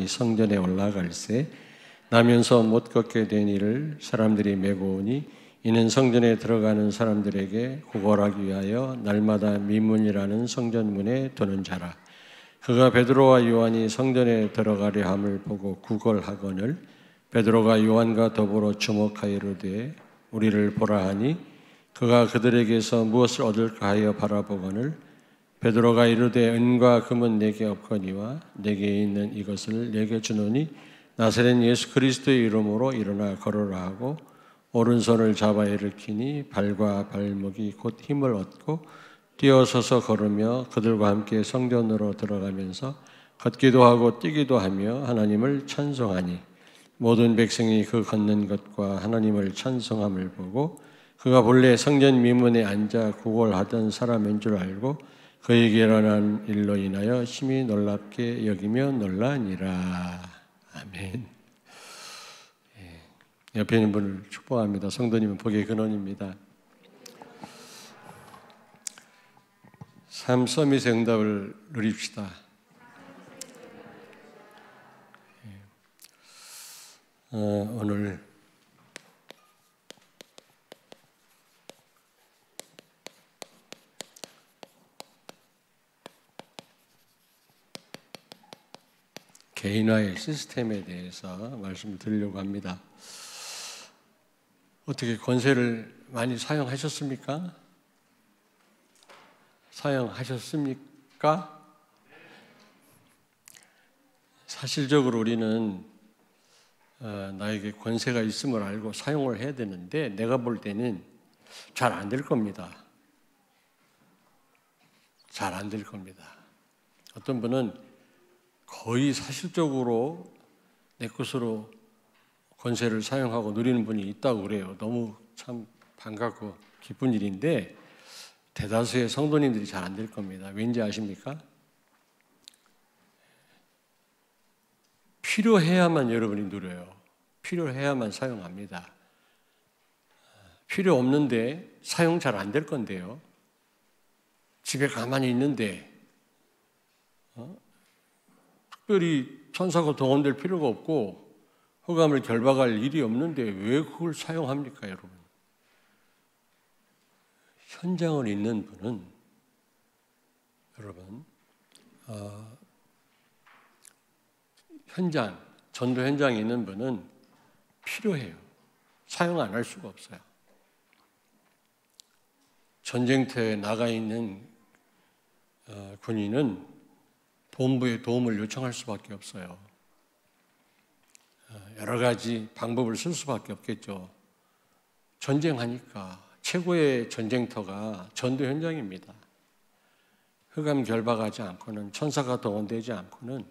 요한이 성전에 올라갈새 나면서 못 걷게 된 이를 사람들이 메고 오니 이는 성전에 들어가는 사람들에게 구걸하기 위하여 날마다 미문이라는 성전문에 두는 자라. 그가 베드로와 요한이 성전에 들어가려 함을 보고 구걸하거늘 베드로가 요한과 더불어 주목하여 이르되 우리를 보라 하니 그가 그들에게서 무엇을 얻을까 하여 바라보거늘 베드로가 이르되 은과 금은 내게 없거니와 내게 있는 이것을 내게 주노니 나사렛 예수 그리스도의 이름으로 일어나 걸으라 하고 오른손을 잡아 일으키니 발과 발목이 곧 힘을 얻고 뛰어서서 걸으며 그들과 함께 성전으로 들어가면서 걷기도 하고 뛰기도 하며 하나님을 찬송하니 모든 백성이 그 걷는 것과 하나님을 찬송함을 보고 그가 본래 성전 미문에 앉아 구걸하던 사람인 줄 알고 그에게 일어난 일로 인하여 심히 놀랍게 여기며 놀라니라. 아멘. 옆에 있는 분을 축복합니다. 성도님은 복의 근원입니다. 삶 서밋의 응답을 누립시다. 오늘 개인화의 시스템에 대해서 말씀을 드리려고 합니다. 어떻게 권세를 많이 사용하셨습니까? 사용하셨습니까? 사실적으로 우리는 나에게 권세가 있음을 알고 사용을 해야 되는데 내가 볼 때는 잘 안 될 겁니다. 잘 안 될 겁니다. 어떤 분은 거의 사실적으로 내 것으로 권세를 사용하고 누리는 분이 있다고 그래요. 너무 참 반갑고 기쁜 일인데 대다수의 성도님들이 잘 안 될 겁니다. 왠지 아십니까? 필요해야만 여러분이 누려요. 필요해야만 사용합니다. 필요 없는데 사용 잘 안 될 건데요. 집에 가만히 있는데 특별히 천사가 동원될 필요가 없고 흑암을 결박할 일이 없는데 왜 그걸 사용합니까, 여러분? 현장을 있는 분은 여러분 전도 현장에 있는 분은 필요해요. 사용 안 할 수가 없어요. 전쟁터에 나가 있는 군인은 본부의 도움을 요청할 수밖에 없어요. 여러 가지 방법을 쓸 수밖에 없겠죠. 전쟁하니까 최고의 전쟁터가 전도 현장입니다. 흑암 결박하지 않고는 천사가 동원되지 않고는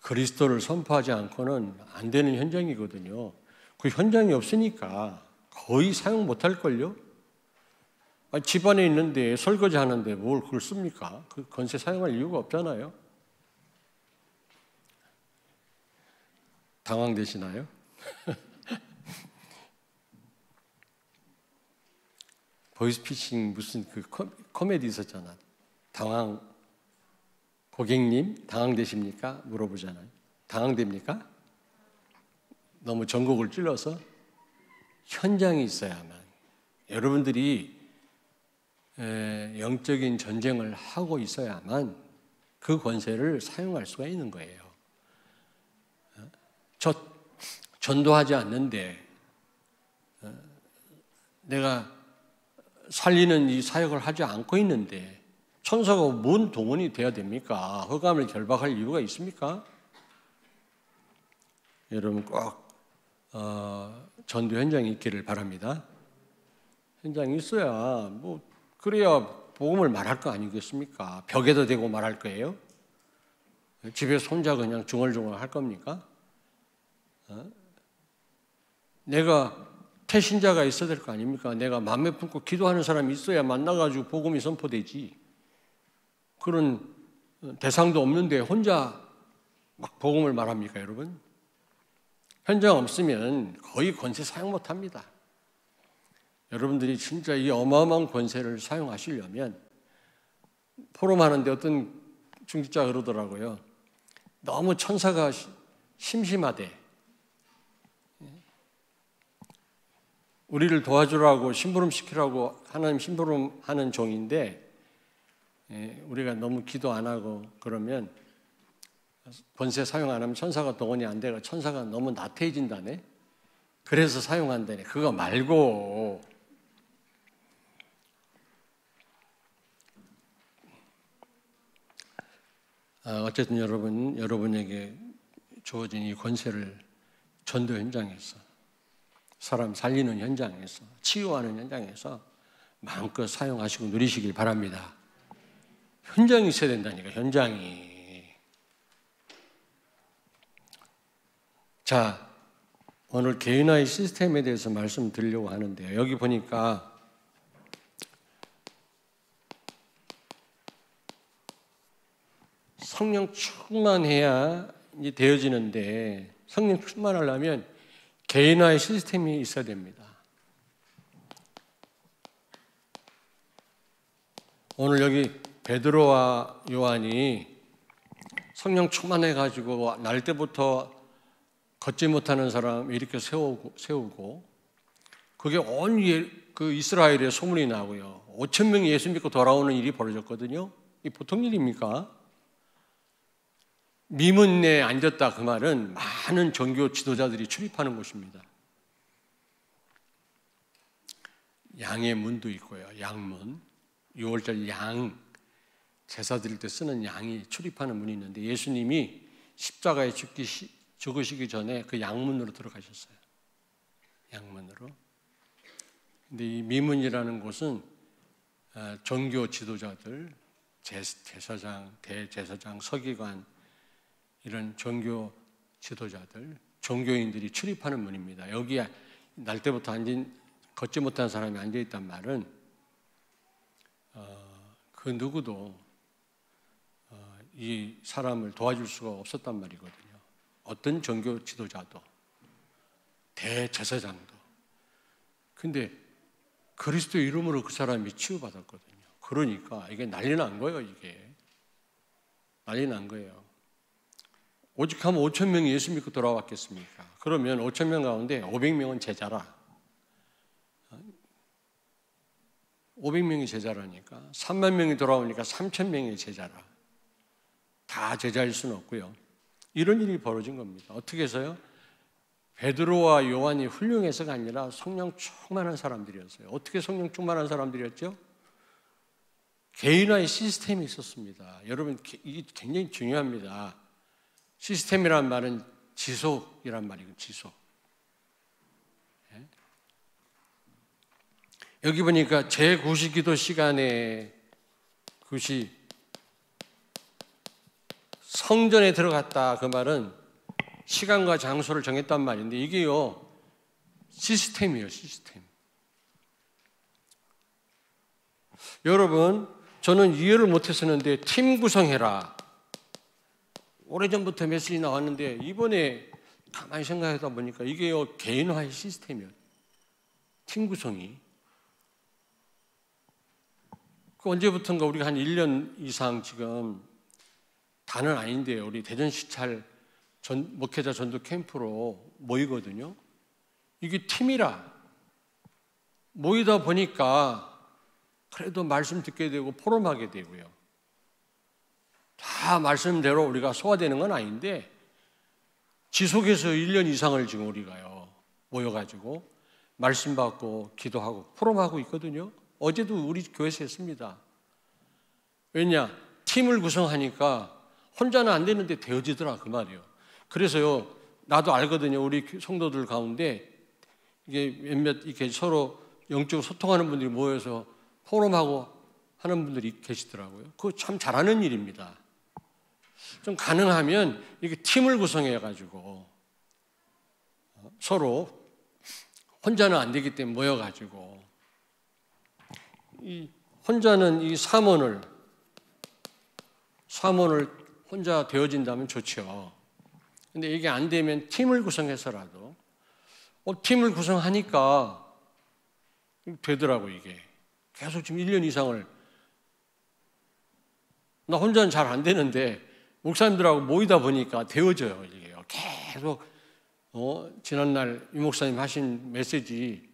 그리스도를 선포하지 않고는 안 되는 현장이거든요. 그 현장이 없으니까 거의 사용 못할걸요? 집안에 있는데 설거지 하는데 뭘 그걸 씁니까? 그 권세 사용할 이유가 없잖아요. 당황되시나요? 보이스피싱 무슨 그 코미디 있었잖아. 고객님 당황되십니까? 물어보잖아요. 당황됩니까? 너무 전곡을 찔러서 현장이 있어야만 여러분들이 영적인 전쟁을 하고 있어야만 그 권세를 사용할 수가 있는 거예요. 전도하지 않는데 내가 살리는 이 사역을 하지 않고 있는데 천사가 뭔 동원이 돼야 됩니까? 흑암을 결박할 이유가 있습니까? 여러분 꼭 전도 현장이 있기를 바랍니다. 현장이 있어야 그래야 복음을 말할 거 아니겠습니까? 벽에도 대고 말할 거예요? 집에서 혼자 그냥 중얼중얼 할 겁니까? 내가 태신자가 있어야 될 거 아닙니까? 내가 마음에 품고 기도하는 사람이 있어야 만나가지고 복음이 선포되지. 그런 대상도 없는데 혼자 막 복음을 말합니까, 여러분? 현장 없으면 거의 권세 사용 못합니다. 여러분들이 진짜 이 어마어마한 권세를 사용하시려면 포럼하는데 어떤 중직자가 그러더라고요. 너무 천사가 심심하대. 우리를 도와주라고 심부름 시키라고 하나님 심부름 하는 종인데 우리가 너무 기도 안 하고 그러면 권세 사용 안 하면 천사가 동원이 안 돼가 천사가 너무 나태해진다네. 그래서 사용한다네. 그거 말고 어쨌든 여러분에게 주어진 이 권세를 전도 현장에서, 사람 살리는 현장에서, 치유하는 현장에서 마음껏 사용하시고 누리시길 바랍니다. 현장이 있어야 된다니까, 현장이. 자, 오늘 개인화의 시스템에 대해서 말씀드리려고 하는데요. 여기 보니까 성령 충만해야 되어지는데, 성령 충만하려면 개인화의 시스템이 있어야 됩니다. 오늘 여기 베드로와 요한이 성령 충만해가지고 날 때부터 걷지 못하는 사람 이렇게 세우고 그게 온 그 이스라엘에 소문이 나고요. 5천 명이 예수 믿고 돌아오는 일이 벌어졌거든요. 이 보통 일입니까? 미문에 앉았다 그 말은 많은 종교 지도자들이 출입하는 곳입니다. 양의 문도 있고요. 양문. 6월절 양, 제사 드릴 때 쓰는 양이 출입하는 문이 있는데 예수님이 십자가에 죽으시기 전에 그 양문으로 들어가셨어요. 양문으로. 근데 이 미문이라는 곳은 종교 지도자들, 제사장, 대제사장, 서기관 이런 종교 지도자들, 종교인들이 출입하는 문입니다. 여기에 날 때부터 걷지 못한 사람이 앉아있단 말은 그 누구도 이 사람을 도와줄 수가 없었단 말이거든요. 어떤 종교 지도자도, 대제사장도. 근데 그리스도 이름으로 그 사람이 치유받았거든요. 그러니까 이게 난리 난 거예요, 이게. 난리 난 거예요. 오직 하면 5천 명이 예수 믿고 돌아왔겠습니까? 그러면 5천 명 가운데 500명은 제자라. 500명이 제자라니까 3만 명이 돌아오니까 3천 명이 제자라. 다 제자일 수는 없고요. 이런 일이 벌어진 겁니다. 어떻게 해서요? 베드로와 요한이 훌륭해서가 아니라 성령 충만한 사람들이었어요. 어떻게 성령 충만한 사람들이었죠? 개인화의 시스템이 있었습니다. 여러분, 이게 굉장히 중요합니다. 시스템이란 말은 지속이란 말이고, 지속. 여기 보니까 제9시기도 시간에 그것이 성전에 들어갔다 그 말은 시간과 장소를 정했단 말인데 이게요 시스템이에요. 시스템. 여러분 저는 이해를 못했었는데 팀 구성해라. 오래전부터 메시지 나왔는데 이번에 가만히 생각하다 보니까 이게요 개인화의 시스템이에요. 팀 구성이. 그 언제부턴가 우리가 한 1년 이상 지금 다는 아닌데요. 우리 대전시찰 목회자 전도 캠프로 모이거든요. 이게 팀이라 모이다 보니까 그래도 말씀 듣게 되고 포럼하게 되고요. 다 말씀대로 우리가 소화되는 건 아닌데 지속해서 1년 이상을 지금 우리가요 모여가지고 말씀 받고 기도하고 포럼하고 있거든요. 어제도 우리 교회에서 했습니다. 왜냐? 팀을 구성하니까 혼자는 안 되는데 되어지더라 그 말이에요. 그래서요 나도 알거든요. 우리 성도들 가운데 이게 몇몇 이렇게 서로 영적으로 소통하는 분들이 모여서 포럼하고 하는 분들이 계시더라고요. 그거 참 잘하는 일입니다. 좀 가능하면 이게 팀을 구성해가지고 서로 혼자는 안 되기 때문에 모여가지고 이 혼자는 이 사몬을 혼자 되어진다면 좋죠. 근데 이게 안 되면 팀을 구성해서라도 팀을 구성하니까 되더라고 이게. 계속 지금 1년 이상을 나 혼자는 잘 안 되는데 목사님들하고 모이다 보니까 되어져요. 이게 계속 지난날 유 목사님 하신 메시지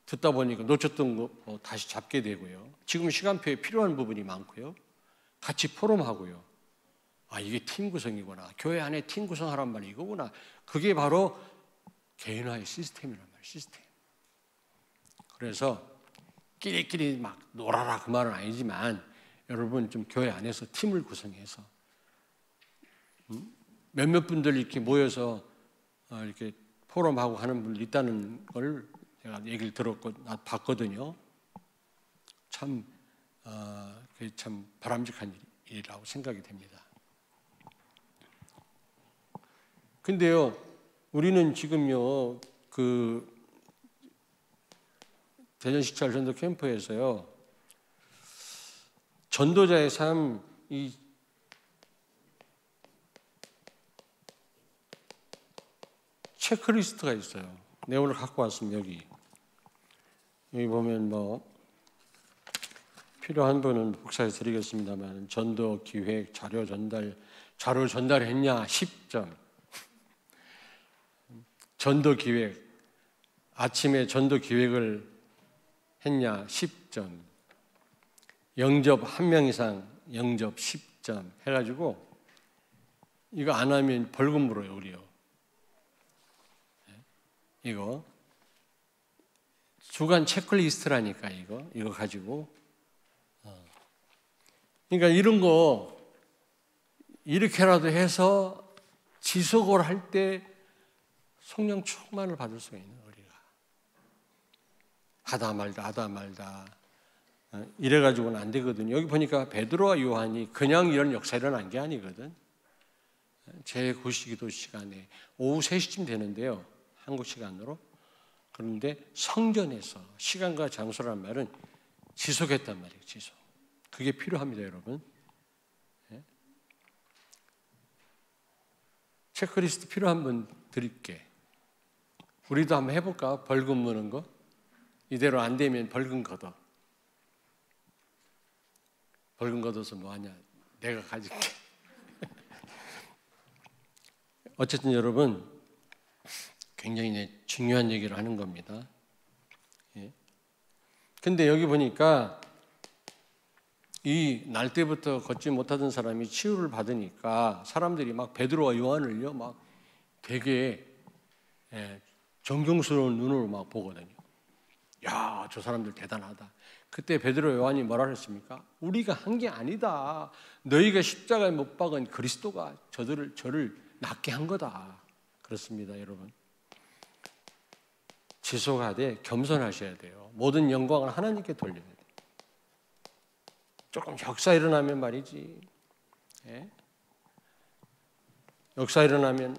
듣다 보니까 놓쳤던 거 다시 잡게 되고요. 지금 시간표에 필요한 부분이 많고요. 같이 포럼하고요. 이게 팀 구성이구나. 교회 안에 팀 구성하란 말이 이거구나. 그게 바로 개인화의 시스템이란 말이에요. 시스템. 그래서 끼리끼리 막 놀아라 그 말은 아니지만 여러분 좀 교회 안에서 팀을 구성해서 몇몇 분들 이렇게 모여서 이렇게 포럼하고 하는 분들 있다는 걸 제가 얘기를 봤거든요. 참 그게 참 바람직한 일이라고 생각이 됩니다. 근데요, 우리는 지금요, 대전식찰 전도 캠프에서요, 전도자의 삶, 이 체크리스트가 있어요. 내가 오늘 갖고 왔으면 여기 보면 필요한 분은 복사해 드리겠습니다만 전도 기획, 자료 전달했냐 10점. 전도 기획, 아침에 전도 기획을 했냐 10점. 영접 1명 이상 영접 10점 해가지고 이거 안 하면 벌금 물어요, 우리요. 이거 주간 체크리스트라니까 이거 가지고. 그러니까 이런 거 이렇게라도 해서 지속을 할 때 성령 충만을 받을 수 있는 우리가 하다 말다 이래가지고는 안 되거든요. 여기 보니까 베드로와 요한이 그냥 이런 역사 일어난 게 아니거든. 제9시기도 시간에 오후 3시쯤 되는데요, 한국 시간으로. 그런데 성전에서 시간과 장소란 말은 지속했단 말이에요. 지속. 그게 필요합니다, 여러분. 체크리스트 필요한 분 드릴게. 우리도 한번 해볼까? 벌금 무는 거. 이대로 안 되면 벌금 걷어. 벌금 걷어서 뭐하냐? 내가 가질게. 어쨌든 여러분, 굉장히 중요한 얘기를 하는 겁니다. 근데 여기 보니까 이 날 때부터 걷지 못하던 사람이 치유를 받으니까 사람들이 막 베드로와 요한을요, 막 되게 존경스러운 눈으로 막 보거든요. 야, 저 사람들 대단하다. 그때 베드로 요한이 뭐라 그랬습니까? 우리가 한 게 아니다. 너희가 십자가에 못 박은 그리스도가 저를 낫게 한 거다. 그렇습니다, 여러분. 지속하되 겸손하셔야 돼요. 모든 영광을 하나님께 돌려야 돼요. 조금 역사 일어나면 말이지. 역사 일어나면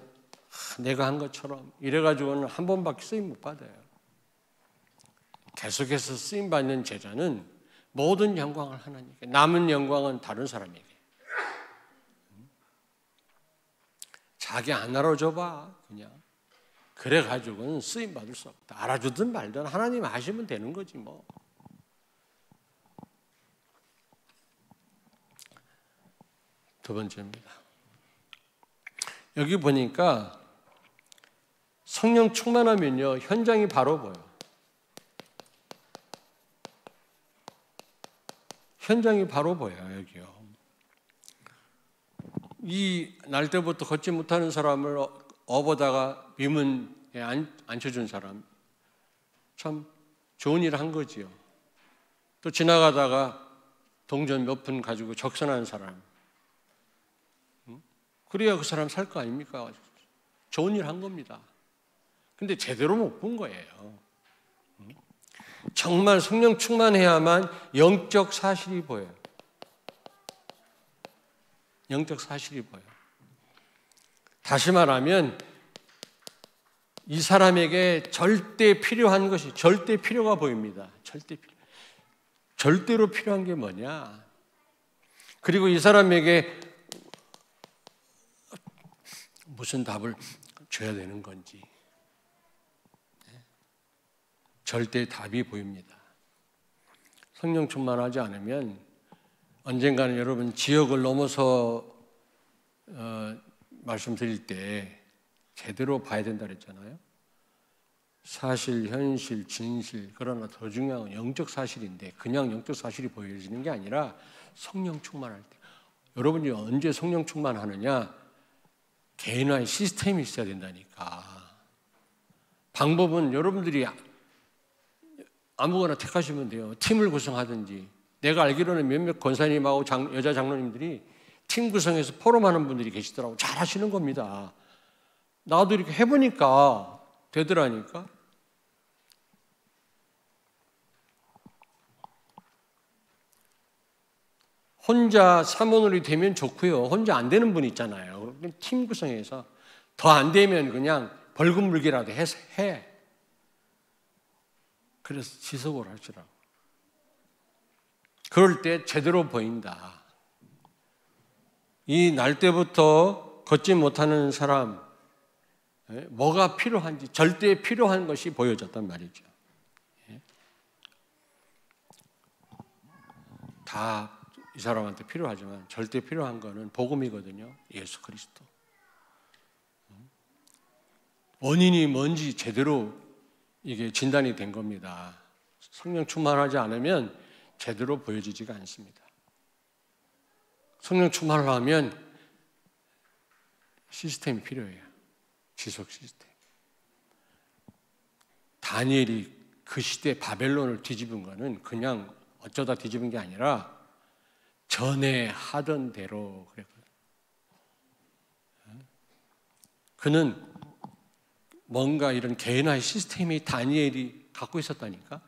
내가 한 것처럼 이래가지고는 한 번밖에 쓰임 못 받아요. 계속해서 쓰임 받는 제자는 모든 영광을 하나님께, 남은 영광은 다른 사람에게. 자기 안 알아줘봐 그냥. 그래가지고는 쓰임 받을 수 없다. 알아주든 말든 하나님 하시면 되는 거지 뭐. 두 번째입니다. 여기 보니까 성령 충만하면요, 현장이 바로 보여. 현장이 바로 보여요, 여기요. 이 날 때부터 걷지 못하는 사람을 업어다가 미문에 앉혀준 사람, 참 좋은 일을 한 거지요. 또 지나가다가 동전 몇 푼 가지고 적선한 사람, 그래야 그 사람 살 거 아닙니까? 좋은 일 한 겁니다. 근데 제대로 못 본 거예요. 정말 성령 충만해야만 영적 사실이 보여요. 영적 사실이 보여요. 다시 말하면 이 사람에게 절대 필요한 것이, 절대 필요가 보입니다. 절대로 필요한 게 뭐냐? 그리고 이 사람에게 무슨 답을 줘야 되는 건지 절대 답이 보입니다. 성령 충만하지 않으면 언젠가는 여러분 지역을 넘어서 말씀드릴 때 제대로 봐야 된다 그랬잖아요. 사실, 현실, 진실, 그러나 더 중요한 건 영적 사실인데 그냥 영적 사실이 보여지는 게 아니라 성령 충만할 때. 여러분이 언제 성령 충만하느냐? 개인화의 시스템이 있어야 된다니까. 방법은 여러분들이 아무거나 택하시면 돼요. 팀을 구성하든지. 내가 알기로는 몇몇 권사님하고 여자 장로님들이 팀 구성해서 포럼하는 분들이 계시더라고. 잘 하시는 겁니다. 나도 이렇게 해보니까 되더라니까. 혼자 사모놀이 되면 좋고요. 혼자 안 되는 분 있잖아요. 팀 구성해서 더 안 되면 그냥 벌금 물기라도 해서 해. 그래서 지속을 하시라고. 그럴 때 제대로 보인다. 이 날 때부터 걷지 못하는 사람, 뭐가 필요한지, 절대 필요한 것이 보여졌단 말이죠. 다 이 사람한테 필요하지만 절대 필요한 것은 복음이거든요. 예수 그리스도. 원인이 뭔지 제대로 이게 진단이 된 겁니다. 성령 충만하지 않으면 제대로 보여지지가 않습니다. 성령 충만을 하면 시스템이 필요해요. 지속 시스템. 다니엘이 그 시대 바벨론을 뒤집은 거는 그냥 어쩌다 뒤집은 게 아니라 전에 하던 대로 그랬거든요. 그는 뭔가 이런 개인화의 시스템이 다니엘이 갖고 있었다니까.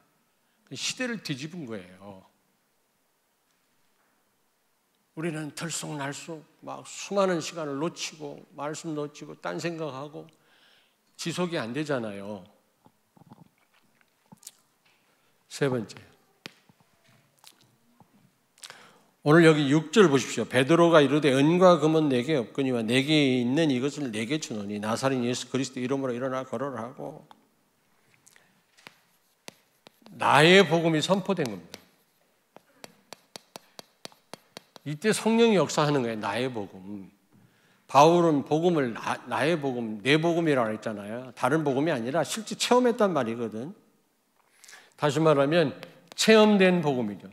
시대를 뒤집은 거예요. 우리는 들쑥날쑥 막 수많은 시간을 놓치고 말씀 놓치고 딴 생각하고 지속이 안 되잖아요. 세 번째. 오늘 여기 6절 보십시오. 베드로가 이르되 은과 금은 내게 없거니와 내게 있는 이것을 내게 주노니 나사렛 예수 그리스도 이름으로 일어나 걸어라 하고 나의 복음이 선포된 겁니다. 이때 성령이 역사하는 거예요. 나의 복음. 바울은 복음을 나의 복음, 내 복음이라고 했잖아요. 다른 복음이 아니라 실제 체험했단 말이거든. 다시 말하면 체험된 복음이죠.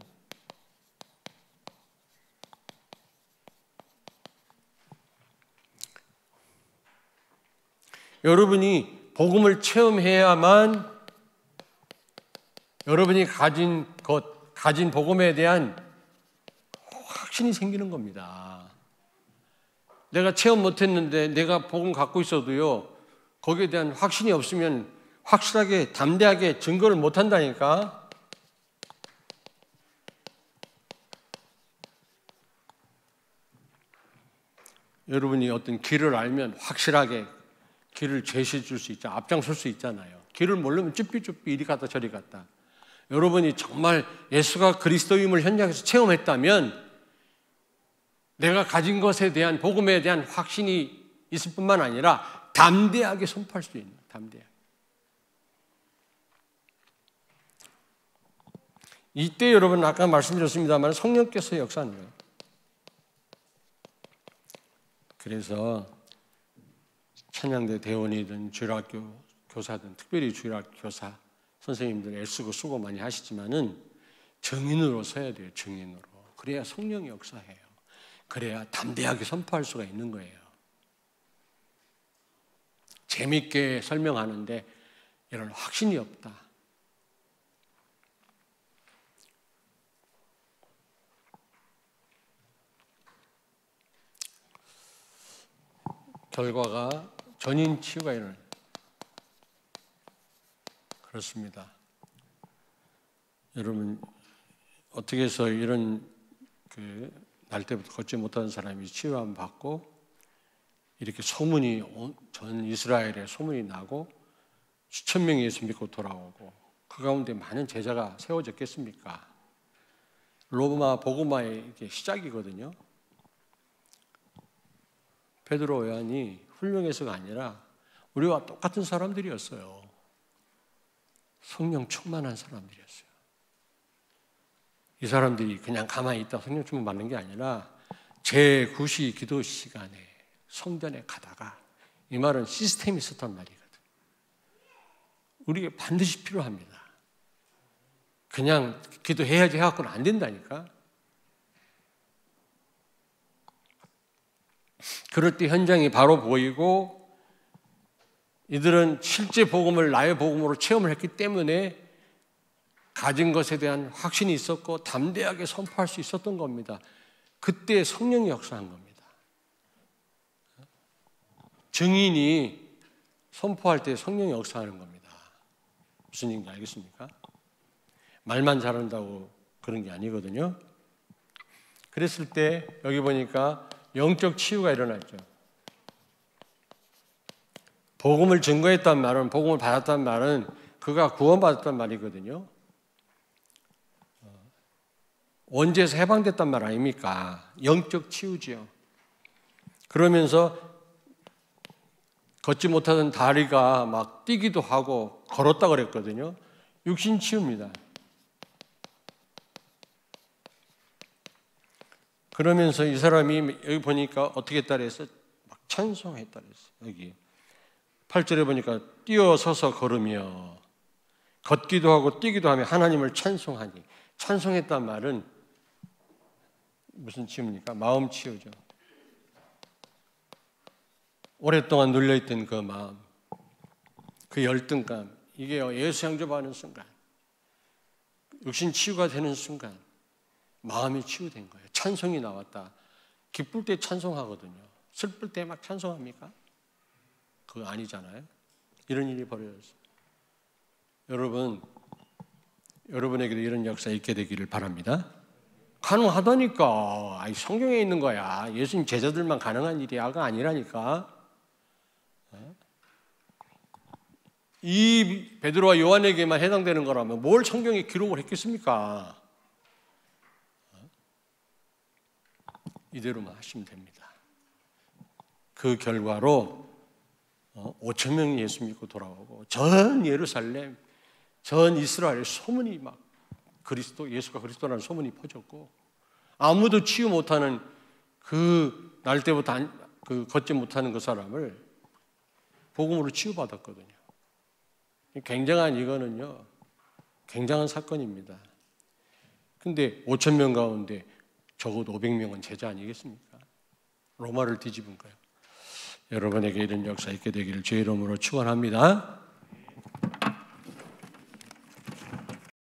여러분이 복음을 체험해야만 여러분이 가진 것, 가진 복음에 대한 확신이 생기는 겁니다. 내가 체험 못했는데 내가 복음 갖고 있어도요, 거기에 대한 확신이 없으면 확실하게 담대하게 증거를 못한다니까. 여러분이 어떤 길을 알면 확실하게 길을 제시해 줄 수 있죠. 앞장설 수 있잖아요. 길을 모르면 쭈삐쭈삐 이리 갔다 저리 갔다. 여러분이 정말 예수가 그리스도임을 현장에서 체험했다면 내가 가진 것에 대한 복음에 대한 확신이 있을 뿐만 아니라 담대하게 선포할 수 있는, 담대하게. 이때 여러분 아까 말씀드렸습니다만 성령께서 역사하는 거예요. 그래서 찬양대 대원이든 주일학교 교사든 특별히 주일학교 교사 선생님들 애쓰고 수고 많이 하시지만은 증인으로 서야 돼요. 증인으로. 그래야 성령이 역사해요. 그래야 담대하게 선포할 수가 있는 거예요. 재밌게 설명하는데 이런 확신이 없다. 결과가 전인 치유가 일어나요. 그렇습니다. 여러분 어떻게 해서 이런 날 때부터 걷지 못하는 사람이 치유함 받고 이렇게 소문이 전 이스라엘에 소문이 나고 수천 명이 예수 믿고 돌아오고 그 가운데 많은 제자가 세워졌겠습니까? 로마 복음화의 시작이거든요. 베드로 요한이 훌륭해서가 아니라 우리와 똑같은 사람들이었어요. 성령 충만한 사람들이었어요. 이 사람들이 그냥 가만히 있다 성령 충만 받는 게 아니라 제9시 기도 시간에 성전에 가다가, 이 말은 시스템이 있었단 말이거든. 우리가 반드시 필요합니다. 그냥 기도해야지 해갖고는 안 된다니까. 그럴 때 현장이 바로 보이고, 이들은 실제 복음을 나의 복음으로 체험을 했기 때문에 가진 것에 대한 확신이 있었고 담대하게 선포할 수 있었던 겁니다. 그때 성령이 역사한 겁니다. 증인이 선포할 때 성령이 역사하는 겁니다. 무슨 얘기인지 알겠습니까? 말만 잘한다고 그런 게 아니거든요. 그랬을 때 여기 보니까 영적 치유가 일어났죠. 복음을 증거했단 말은, 복음을 받았단 말은 그가 구원받았단 말이거든요. 원죄에서 해방됐단 말 아닙니까? 영적 치유지요. 그러면서 걷지 못하던 다리가 막 뛰기도 하고 걸었다 그랬거든요. 육신 치유입니다. 그러면서 이 사람이 여기 보니까 어떻게 했다 그랬어? 막 찬송했다 그랬어. 여기 8절에 보니까 뛰어서서 걸으며 걷기도 하고 뛰기도 하며 하나님을 찬송하니. 찬송했단 말은 무슨 치유입니까? 마음 치유죠. 오랫동안 눌려있던 그 마음, 그 열등감, 이게 예수 영접하는 순간, 육신 치유가 되는 순간 마음이 치유된 거예요. 찬송이 나왔다. 기쁠 때 찬송하거든요. 슬플 때 막 찬송합니까? 그거 아니잖아요. 이런 일이 벌어졌어요. 여러분, 여러분에게도 이런 역사 있게 되기를 바랍니다. 가능하다니까. 성경에 있는 거야. 예수님 제자들만 가능한 일이야가 아니라니까. 이 베드로와 요한에게만 해당되는 거라면 뭘 성경에 기록을 했겠습니까? 이대로만 하시면 됩니다. 그 결과로 5천 명이 예수 믿고 돌아오고 전 예루살렘, 전 이스라엘 소문이 막 예수가 그리스도라는 소문이 퍼졌고, 아무도 치유 못하는 그 날 때부터 걷지 못하는 그 사람을 복음으로 치유받았거든요. 이거는요, 굉장한 사건입니다. 근데 5천 명 가운데 적어도 500명은 제자 아니겠습니까? 로마를 뒤집은 거예요. 여러분에게 이런 역사 있게 되기를 주의 이름으로 축원합니다.